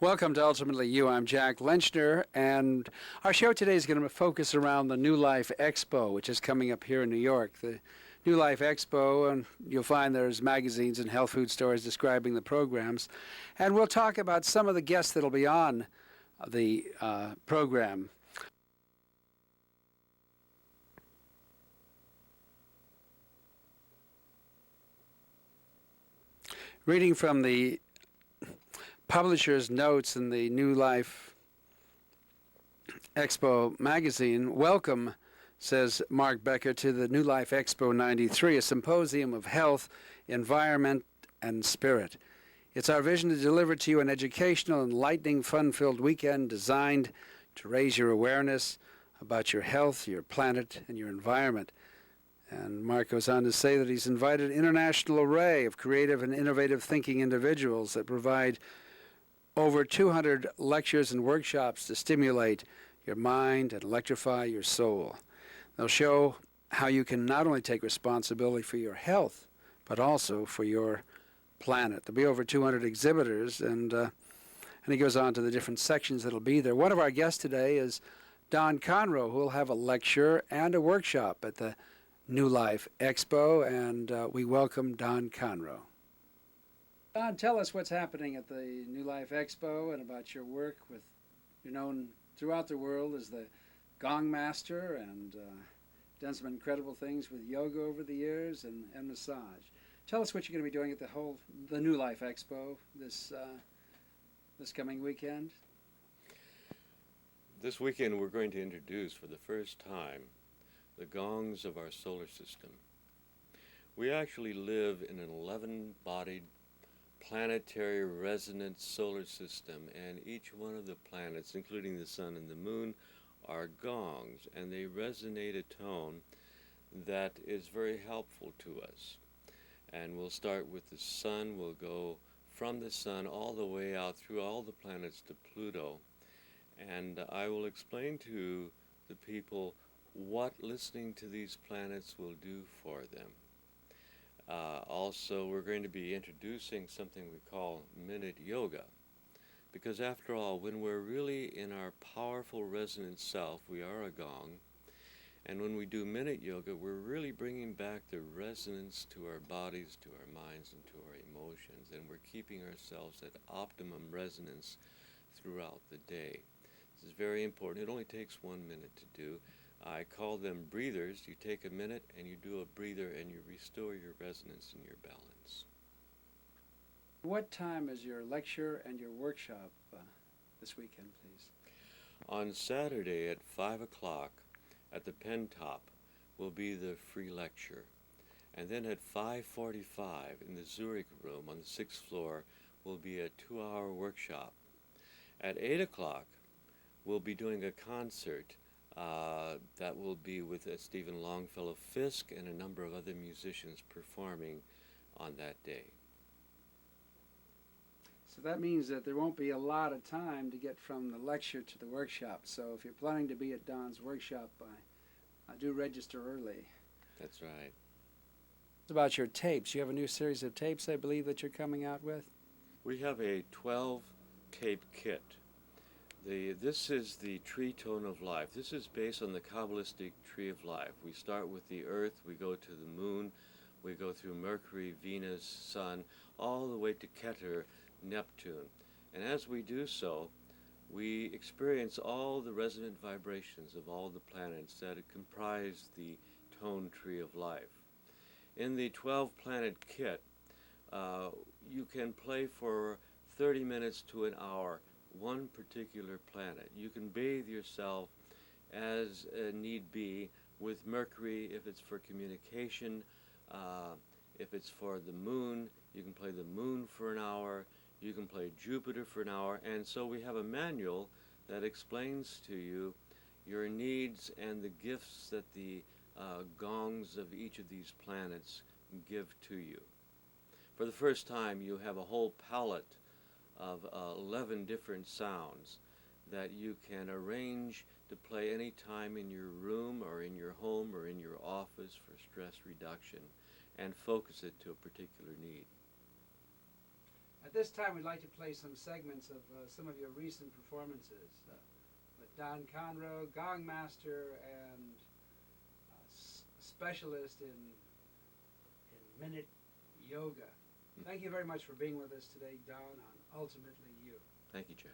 Welcome to Ultimately You. I'm Jack Lenchiner, and our show today is going to focus around the New Life Expo, which is coming up here in New York. The New Life Expo, and you'll find there's magazines and health food stores describing the programs. And we'll talk about some of the guests that'll be on the program. Reading from the publisher's notes in the New Life Expo magazine, welcome, says Mark Becker, to the New Life Expo 93, a symposium of health, environment, and spirit. It's our vision to deliver to you an educational, enlightening, fun-filled weekend designed to raise your awareness about your health, your planet, and your environment. And Mark goes on to say that he's invited an international array of creative and innovative thinking individuals that provide over 200 lectures and workshops to stimulate your mind and electrify your soul. They'll show how you can not only take responsibility for your health, but also for your planet. There'll be over 200 exhibitors, and he goes on to the different sections that'll be there. One of our guests today is Don Conreaux, who will have a lecture and a workshop at the New Life Expo, and we welcome Don Conreaux. Don, tell us what's happening at the New Life Expo and about your work with, you're known throughout the world as the Gong Master, and done some incredible things with yoga over the years and massage. Tell us what you're going to be doing at the New Life Expo this coming weekend. This weekend we're going to introduce for the first time the gongs of our solar system. We actually live in an 11-bodied planetary resonant solar system, and each one of the planets, including the sun and the moon, are gongs, and they resonate a tone that is very helpful to us. And we'll start with the sun. We'll go from the sun all the way out through all the planets to Pluto, and I will explain to the people what listening to these planets will do for them. Also, we're going to be introducing something we call minute yoga, because after all, when we're really in our powerful resonant self, we are a gong, and when we do minute yoga, we're really bringing back the resonance to our bodies, to our minds, and to our emotions, and we're keeping ourselves at optimum resonance throughout the day. This is very important. It only takes 1 minute to do. I call them breathers. You take a minute and you do a breather and you restore your resonance and your balance. What time is your lecture and your workshop this weekend, please? On Saturday at 5 o'clock at the Pen Top will be the free lecture. And then at 5:45 in the Zurich room on the 6th floor will be a 2-hour workshop. At 8 o'clock we'll be doing a concert that will be with Stephen Longfellow Fisk and a number of other musicians performing on that day. So that means that there won't be a lot of time to get from the lecture to the workshop. So if you're planning to be at Don's workshop, do register early. That's right. It's about your tapes. You have a new series of tapes, I believe, that you're coming out with? We have a 12-tape kit. This is the tree tone of life. This is based on the Kabbalistic tree of life. We start with the earth, we go to the moon, we go through Mercury, Venus, Sun, all the way to Keter, Neptune. And as we do so, we experience all the resonant vibrations of all the planets that comprise the tone tree of life. In the 12-planet kit, you can play for 30 minutes to an hour one particular planet. You can bathe yourself as need be with Mercury if it's for communication. If it's for the moon, you can play the moon for an hour. You can play Jupiter for an hour. And so we have a manual that explains to you your needs and the gifts that the gongs of each of these planets give to you. For the first time, you have a whole palette of 11 different sounds that you can arrange to play any time in your room or in your home or in your office for stress reduction, and focus it to a particular need. At this time, we'd like to play some segments of some of your recent performances with Don Conreaux, gong master and specialist in minute yoga. Thank you very much for being with us today, Don, on Ultimately You. Thank you, Jack.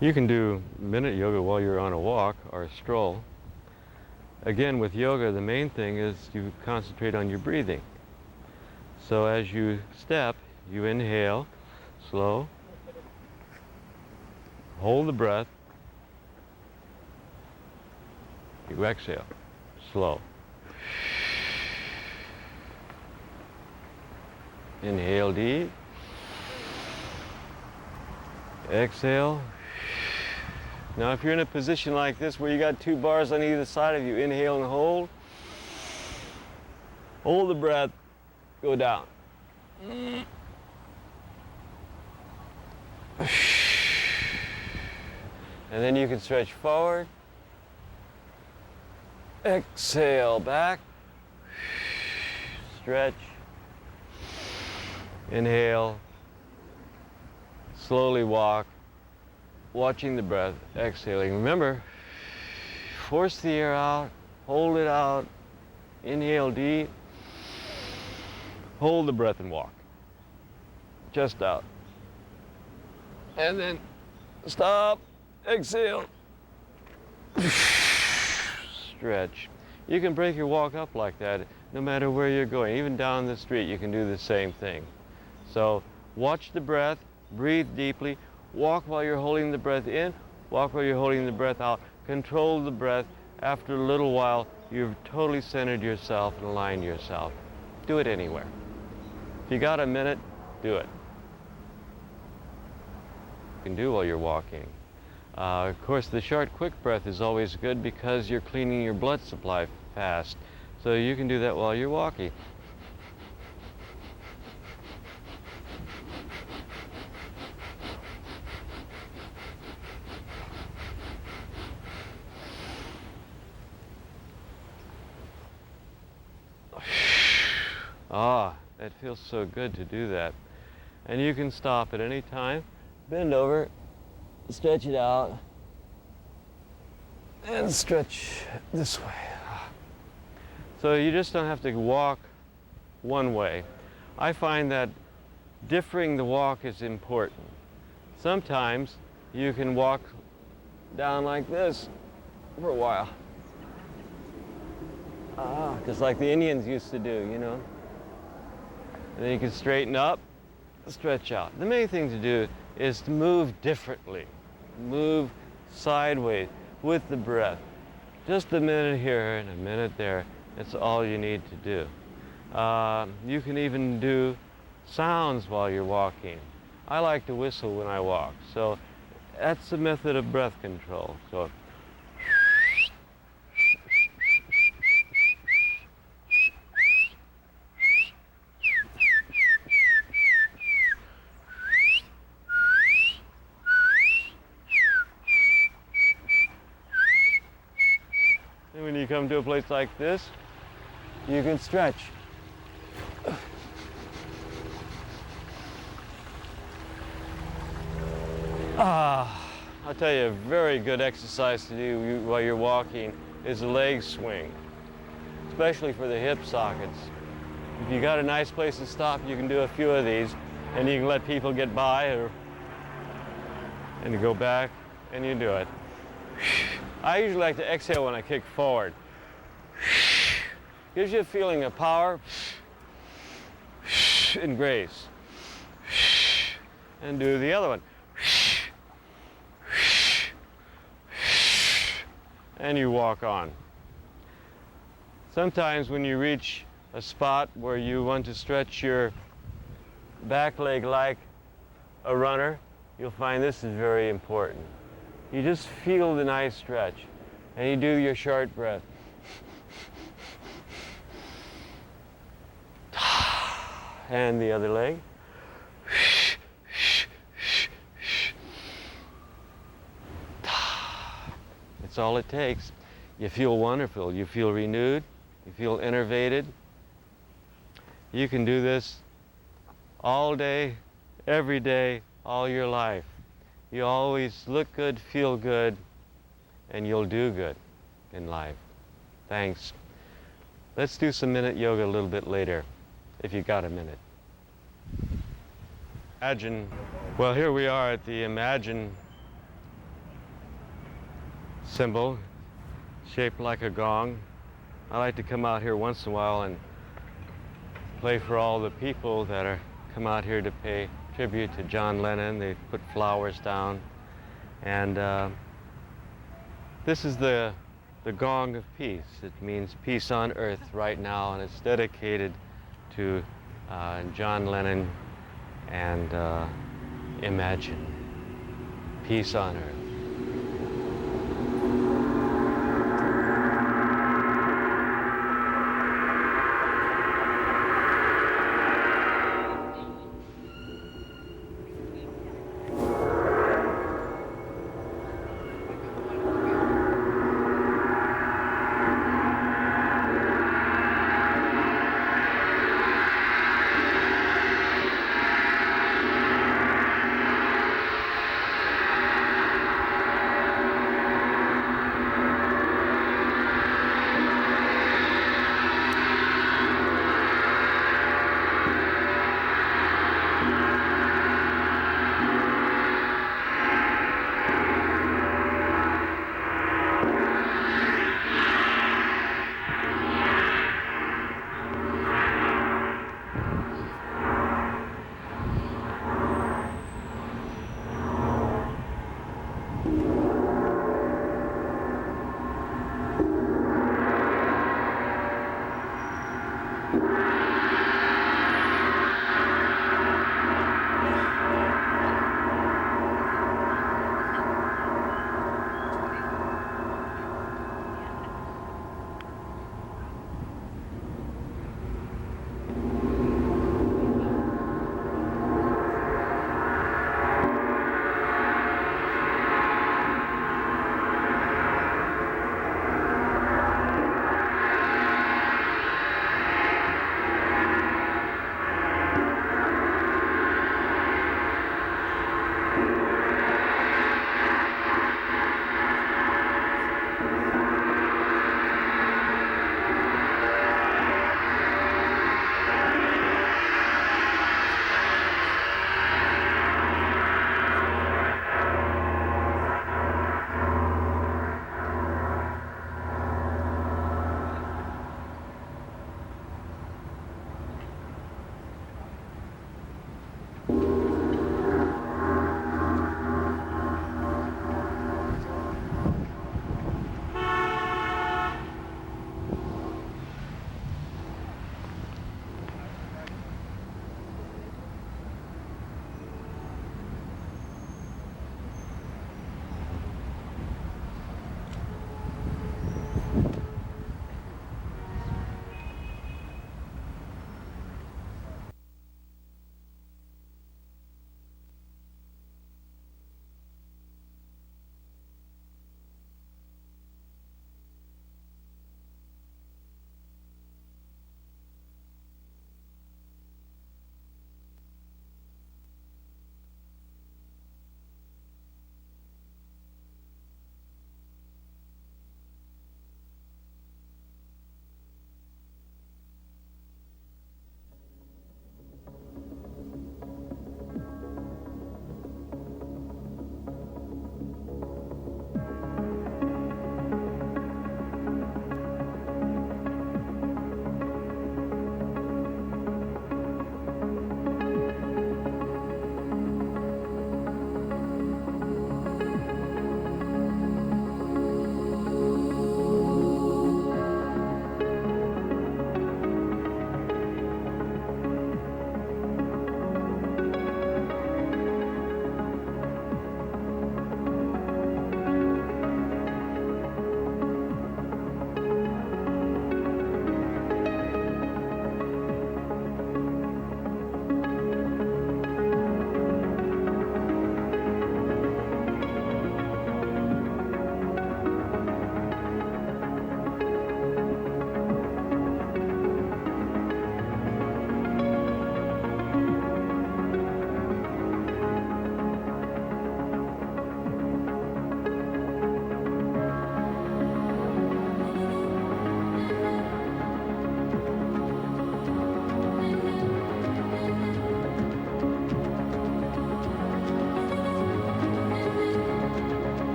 You can do minute yoga while you're on a walk or a stroll. Again, with yoga, the main thing is you concentrate on your breathing. So as you step, you inhale, slow, hold the breath, you exhale, slow. Inhale deep, exhale. Now if you're in a position like this where you got two bars on either side of you, inhale and hold. Hold the breath, go down. And then you can stretch forward. Exhale back. Stretch. Inhale. Slowly walk. Watching the breath, exhaling. Remember, force the air out, hold it out, inhale deep, hold the breath and walk. Chest out. And then stop, exhale, stretch. You can break your walk up like that no matter where you're going. Even down the street, you can do the same thing. So watch the breath, breathe deeply. Walk while you're holding the breath in, walk while you're holding the breath out. Control the breath. After a little while, you've totally centered yourself and aligned yourself. Do it anywhere. If you got a minute, do it. You can do while you're walking. Of course, the short, quick breath is always good because you're cleaning your blood supply fast. So you can do that while you're walking. Ah, it feels so good to do that. And you can stop at any time, bend over, stretch it out, and stretch this way. So you just don't have to walk one way. I find that differing the walk is important. Sometimes you can walk down like this for a while. Just like the Indians used to do, you know. And then you can straighten up, stretch out. The main thing to do is to move differently. Move sideways with the breath. Just a minute here and a minute there. That's all you need to do. You can even do sounds while you're walking. I like to whistle when I walk, so that's a method of breath control. So. And when you come to a place like this, you can stretch. I'll tell you, a very good exercise to do while you're walking is a leg swing, especially for the hip sockets. If you got a nice place to stop, you can do a few of these, and you can let people get by, and you go back, and you do it. I usually like to exhale when I kick forward. Gives you a feeling of power. and grace. And do the other one. And you walk on. Sometimes when you reach a spot where you want to stretch your back leg like a runner, you'll find this is very important. You just feel the nice stretch, and you do your short breath. And the other leg. That's all it takes. You feel wonderful, you feel renewed, you feel innervated. You can do this all day, every day, all your life. You always look good, feel good, and you'll do good in life. Thanks. Let's do some minute yoga a little bit later, if you got a minute. Imagine, well, here we are at the Imagine symbol, shaped like a gong. I like to come out here once in a while and play for all the people that are come out here to pay tribute to John Lennon. They put flowers down, and this is the gong of peace. It means peace on earth right now, and it's dedicated to John Lennon and Imagine peace on earth.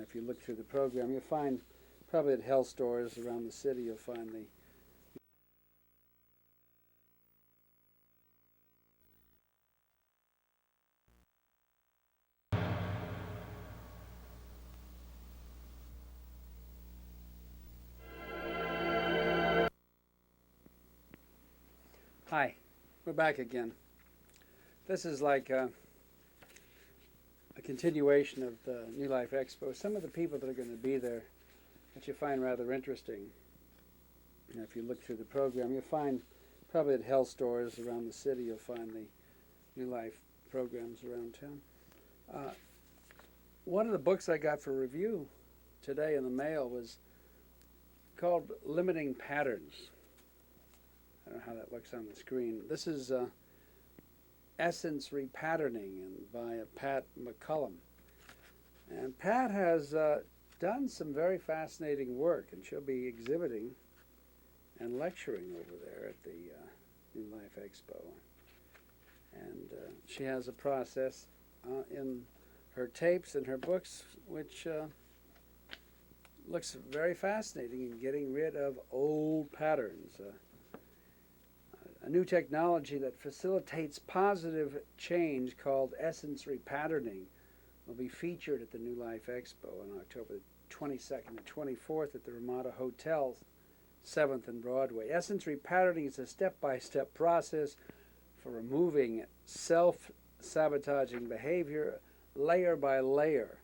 If you look through the program, you'll find probably at health stores around the city, you'll find the Hi, we're back again. This is like a continuation of the New Life Expo. Some of the people that are going to be there that you find rather interesting. If you look through the program, you'll find probably at health stores around the city, you'll find the New Life programs around town. One of the books I got for review today in the mail was called Limiting Patterns. I don't know how that looks on the screen. This is Essence Repatterning by Pat McCullum. And Pat has done some very fascinating work, and she'll be exhibiting and lecturing over there at the New Life Expo. And she has a process in her tapes and her books which looks very fascinating in getting rid of old patterns. A new technology that facilitates positive change called essence repatterning will be featured at the New Life Expo on October 22nd and 24th at the Ramada Hotel, 7th and Broadway. Essence repatterning is a step-by-step process for removing self-sabotaging behavior layer by layer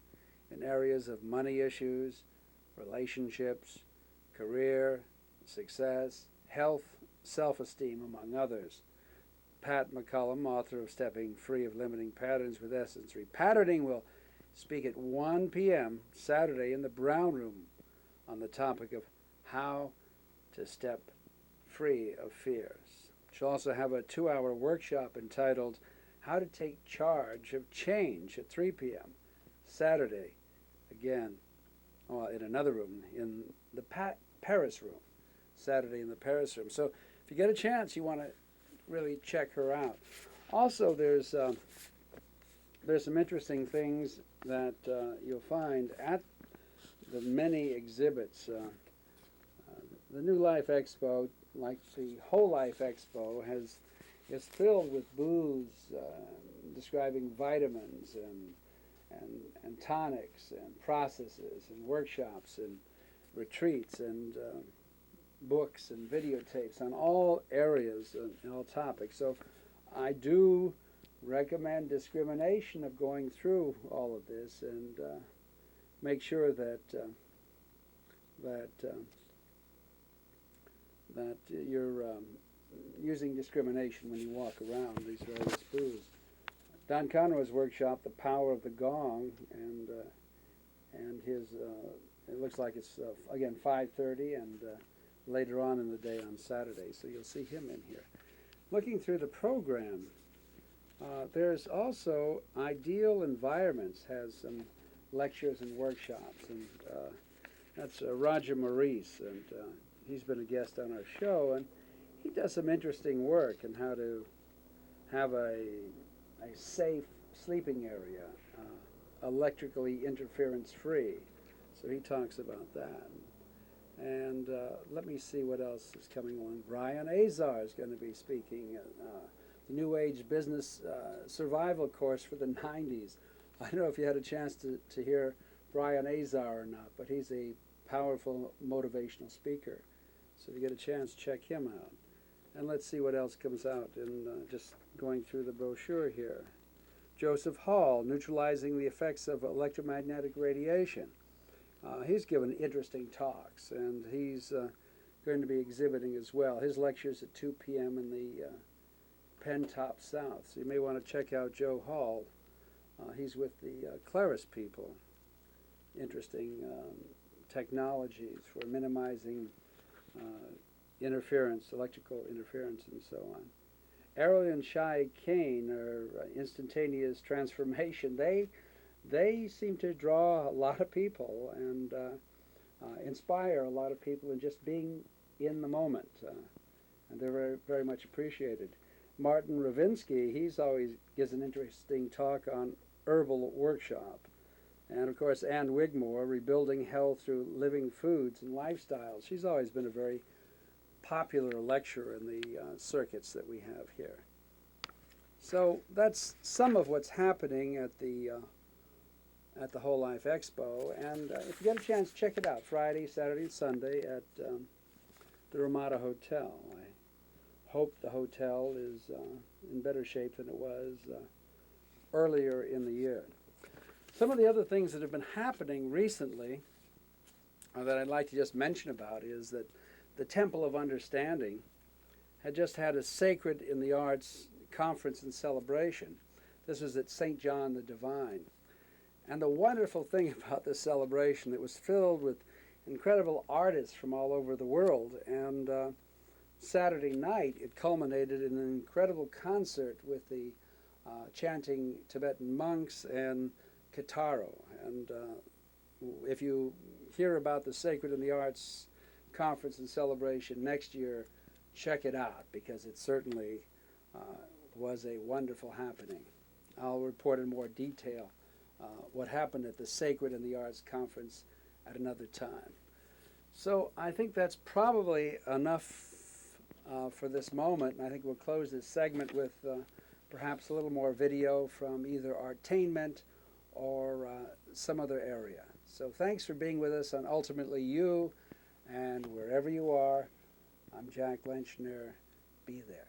in areas of money issues, relationships, career, success, health, self-esteem, among others. Pat McCullum, author of Stepping Free of Limiting Patterns with Essence Repatterning, will speak at 1 p.m. Saturday in the Brown Room on the topic of how to step free of fears. She'll also have a 2-hour workshop entitled How to Take Charge of Change at 3 p.m. Saturday, again, in another room, in the Paris Room, Saturday in the Paris Room. So if you get a chance, you want to really check her out. Also, there's some interesting things that you'll find at the many exhibits. The New Life Expo, like the whole Life Expo, is filled with booths describing vitamins and tonics and processes and workshops and retreats and books and videotapes on all areas and all topics. So I do recommend discrimination of going through all of this and make sure that you're using discrimination when you walk around these various booths. Don Conreaux's workshop, The Power of the Gong, and his it looks like it's again 5:30 and later on in the day on Saturday, so you'll see him in here. Looking through the program, there's also Ideal Environments has some lectures and workshops, and that's Roger Maurice, and he's been a guest on our show, and he does some interesting work in how to have a safe sleeping area, electrically interference-free. So he talks about that. And let me see what else is coming along. Brian Azar is going to be speaking at the New Age Business Survival Course for the 90s. I don't know if you had a chance to hear Brian Azar or not, but he's a powerful motivational speaker. So if you get a chance, check him out. And let's see what else comes out in just going through the brochure here. Joseph Hall, Neutralizing the Effects of Electromagnetic Radiation. He's given interesting talks, and he's going to be exhibiting as well. His lecture's at 2 p.m. in the Penn Top South. So you may want to check out Joe Hall. He's with the Claris people. Interesting technologies for minimizing interference, electrical interference, and so on. Errol and Shai Kane are instantaneous transformation. They seem to draw a lot of people and inspire a lot of people in just being in the moment. And they're very, very much appreciated. Martin Ravinsky, he's always gives an interesting talk on herbal workshop. And of course, Ann Wigmore, Rebuilding Health Through Living Foods and Lifestyles. She's always been a very popular lecturer in the circuits that we have here. So that's some of what's happening at the Whole Life Expo. And if you get a chance, check it out, Friday, Saturday, and Sunday at the Ramada Hotel. I hope the hotel is in better shape than it was earlier in the year. Some of the other things that have been happening recently that I'd like to just mention about is that the Temple of Understanding had just had a Sacred in the Arts conference and celebration. This was at St. John the Divine. And the wonderful thing about this celebration, it was filled with incredible artists from all over the world. And Saturday night, it culminated in an incredible concert with the chanting Tibetan monks and Kitaro. And if you hear about the Sacred in the Arts conference and celebration next year, check it out, because it certainly was a wonderful happening. I'll report in more detail what happened at the Sacred in the Arts conference at another time. So I think that's probably enough for this moment, and I think we'll close this segment with perhaps a little more video from either Artainment or some other area. So thanks for being with us on Ultimately You, and wherever you are, I'm Jack Lenchiner. Be there.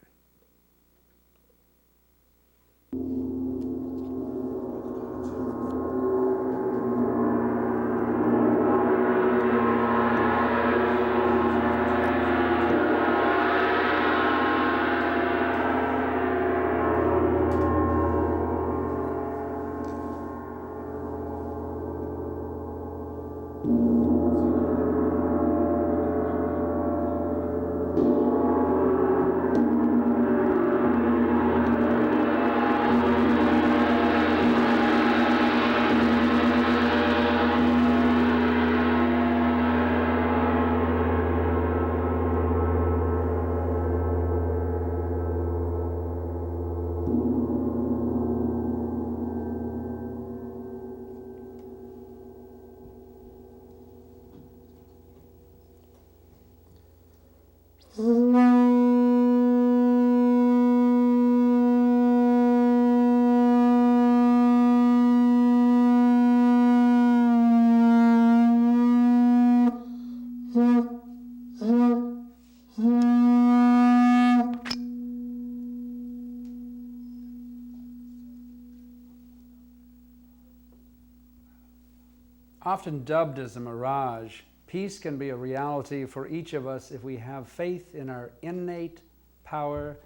Often dubbed as a mirage, peace can be a reality for each of us if we have faith in our innate power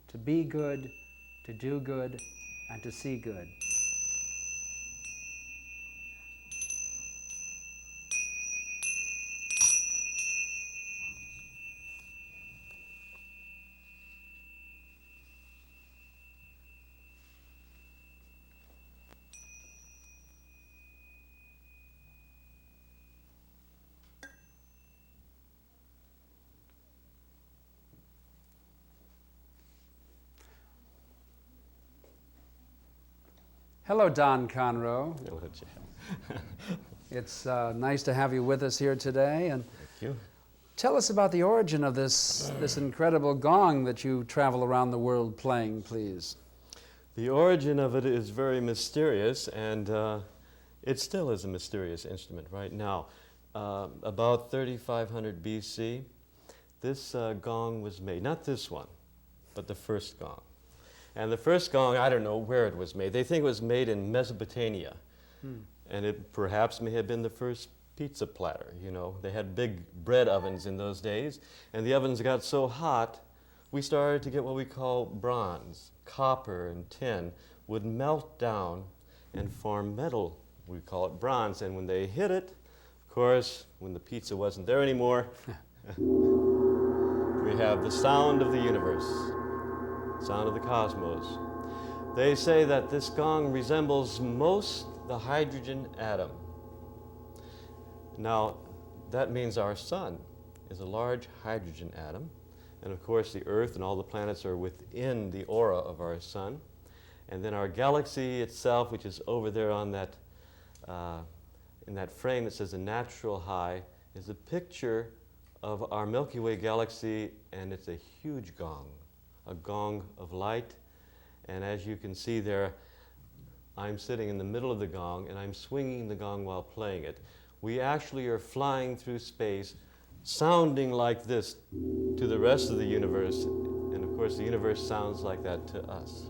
to be good, to do good, and to see good. Hello, Don Conreaux. Hello, Jack. It's nice to have you with us here today. And Thank you. tell us about the origin of this incredible gong that you travel around the world playing, please. The origin of it is very mysterious, and it still is a mysterious instrument right now. About 3500 BC, this gong was made. Not this one, but the first gong. And the first gong, I don't know where it was made. They think it was made in Mesopotamia. And it perhaps may have been the first pizza platter, you know. They had big bread ovens in those days, and the ovens got so hot, we started to get what we call bronze. Copper and tin would melt down and form metal. We call it bronze. And when they hit it, of course, when the pizza wasn't there anymore, we have the sound of the universe. Sound of the cosmos. They say that this gong resembles most the hydrogen atom. Now, that means our sun is a large hydrogen atom, and of course the Earth and all the planets are within the aura of our sun. And then our galaxy itself, which is over there on that in that frame that says a natural high is a picture of our Milky Way galaxy, and it's a huge gong, a gong of light. And as you can see there, I'm sitting in the middle of the gong, and I'm swinging the gong while playing it. We actually are flying through space, sounding like this to the rest of the universe, and of course the universe sounds like that to us.